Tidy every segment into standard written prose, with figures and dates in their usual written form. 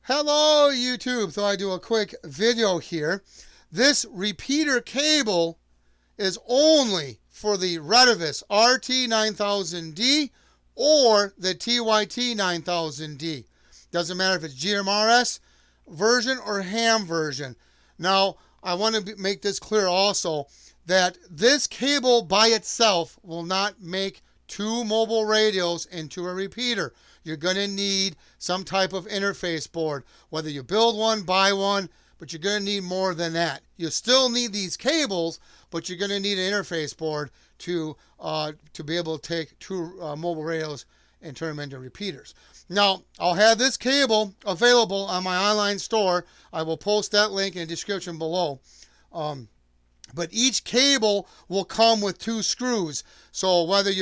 Hello YouTube, so I do a quick video here. This repeater cable is only for the Retevis RT9000D or the TYT9000D. Doesn't matter if it's GMRS version or ham version. Now, I want to make this clear also that this cable by itself will not make two mobile radios into a repeater. You're going to need some type of interface board, whether you build one, buy one, but you're going to need more than that. You still need these cables, but you're going to need an interface board to be able to take two mobile radios and turn them into repeaters. Now, I'll have this cable available on my online store. I will post that link in the description below. But each cable will come with two screws. So whether if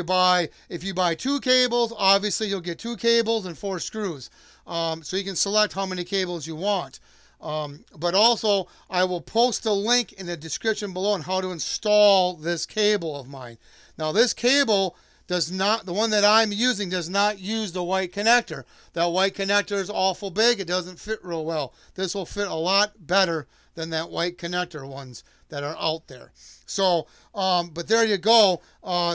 you buy two cables, obviously you'll get two cables and four screws. So you can select how many cables you want. But also, I will post a link in the description below on how to install this cable of mine. Now this cable does not, the one that I'm using does not use the white connector. That white connector is awful big. It doesn't fit real well. This will fit a lot better than that white connector ones that are out there. So, but there you go.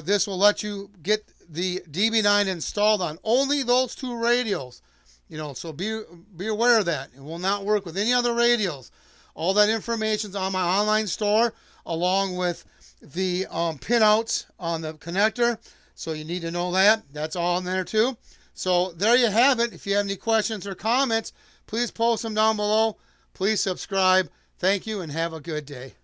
This will let you get the DB9 installed on only those two radios. You know, so be aware of that. It will not work with any other radios. All that information's on my online store, along with the pinouts on the connector. So you need to know that. That's all in there too. So there you have it. If you have any questions or comments, please post them down below. Please subscribe. Thank you and have a good day.